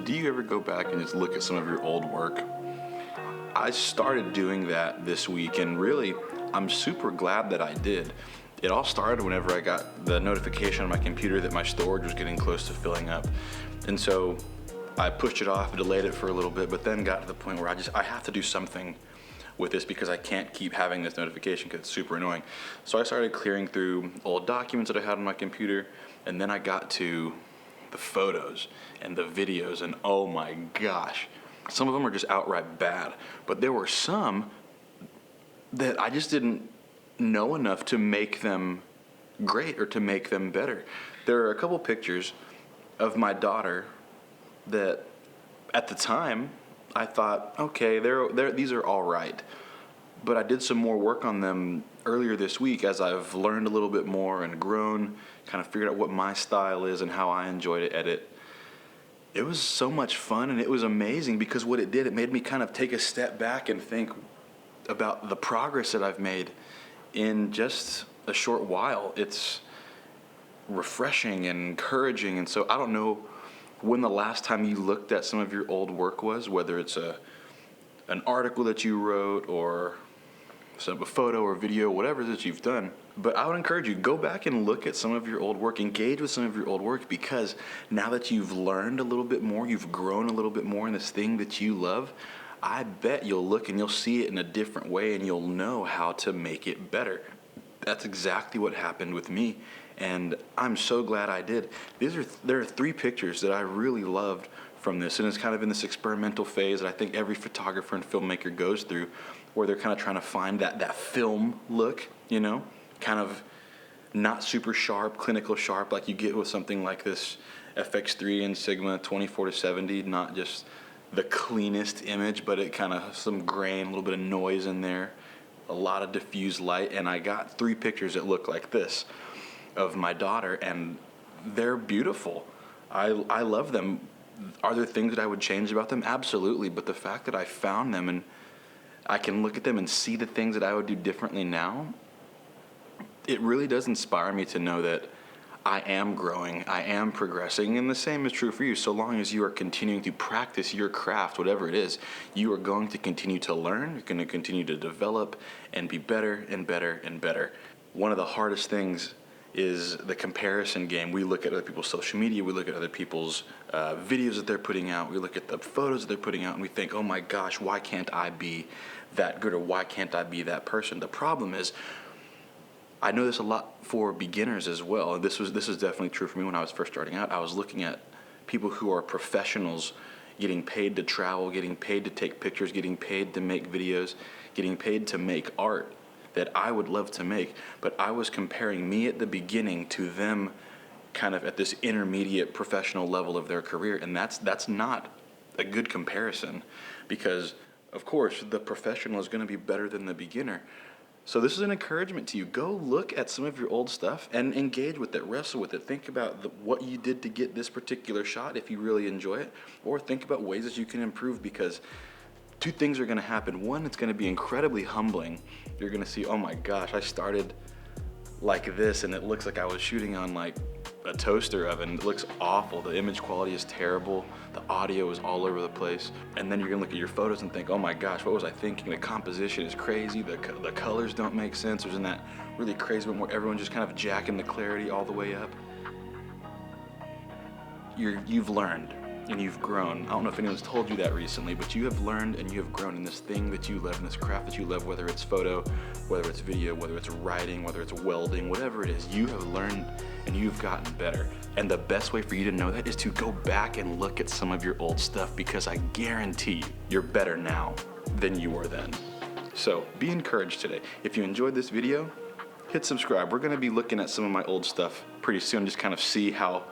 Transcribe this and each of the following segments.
Do you ever go back and just look at some of your old work? I started doing that this week, and really, I'm super glad that I did. It all started whenever I got the notification on my computer that my storage was getting close to filling up. And so I pushed it off, delayed it for a little bit, but then got to the point where I have to do something with this because I can't keep having this notification because it's super annoying. So I started clearing through old documents that I had on my computer, and then I got to the photos and the videos, and oh my gosh, some of them are just outright bad, but there were some that I just didn't know enough to make them great or to make them better. There are a couple pictures of my daughter that at the time I thought, okay, these are all right. But I did some more work on them earlier this week as I've learned a little bit more and grown, kind of figured out what my style is and how I enjoy to edit. It was so much fun, and it was amazing because what it did, it made me kind of take a step back and think about the progress that I've made in just a short while. It's refreshing and encouraging, and so I don't know when the last time you looked at some of your old work was, whether it's an article that you wrote or a photo or video, whatever it is that you've done. But I would encourage you, go back and look at some of your old work, engage with some of your old work, because now that you've learned a little bit more, you've grown a little bit more in this thing that you love, I bet you'll look and you'll see it in a different way and you'll know how to make it better. That's exactly what happened with me, and I'm so glad I did. There are 3 pictures that I really loved from this, and it's kind of in this experimental phase that I think every photographer and filmmaker goes through, where they're kind of trying to find that film look, you know, kind of not super sharp, clinical sharp like you get with something like this FX3 and Sigma 24-70, not just the cleanest image, but it kind of some grain, a little bit of noise in there, a lot of diffused light. And I got 3 pictures that look like this of my daughter, and they're beautiful. I love them. Are there things that I would change about them? Absolutely. But the fact that I found them and I can look at them and see the things that I would do differently now, it really does inspire me to know that I am growing, I am progressing, and the same is true for you. So long as you are continuing to practice your craft, whatever it is, you are going to continue to learn, you're going to continue to develop and be better and better and better. One of the hardest things is the comparison game. We look at other people's social media, we look at other people's videos that they're putting out, we look at the photos that they're putting out, and we think, oh my gosh, why can't I be that good, or why can't I be that person? The problem is, I know this a lot for beginners as well. This is definitely true for me when I was first starting out. I was looking at people who are professionals, getting paid to travel, getting paid to take pictures, getting paid to make videos, getting paid to make art that I would love to make, but I was comparing me at the beginning to them kind of at this intermediate professional level of their career, and that's not a good comparison, because of course the professional is going to be better than the beginner. So this is an encouragement to you. Go look at some of your old stuff and engage with it, wrestle with it. Think about what you did to get this particular shot if you really enjoy it, or think about ways that you can improve, because 2 things are going to happen. One, it's going to be incredibly humbling. You're going to see, oh my gosh, I started like this and it looks like I was shooting on like a toaster oven. It looks awful. The image quality is terrible. The audio is all over the place. And then you're going to look at your photos and think, oh my gosh, what was I thinking? The composition is crazy. The colors don't make sense. There's in that really crazy one where everyone's just kind of jacking the clarity all the way up. You've learned. And you've grown. I don't know if anyone's told you that recently, but you have learned and you have grown in this thing that you love, in this craft that you love, whether it's photo, whether it's video, whether it's writing, whether it's welding, whatever it is, you have learned and you've gotten better. And the best way for you to know that is to go back and look at some of your old stuff, because I guarantee you, you're better now than you were then. So be encouraged today. If you enjoyed this video, hit subscribe. We're gonna be looking at some of my old stuff pretty soon, just kind of see how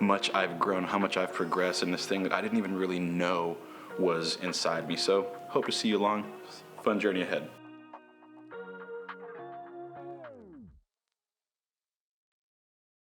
much I've grown, how much I've progressed in this thing that I didn't even really know was inside me. So hope to see you along. Fun journey ahead.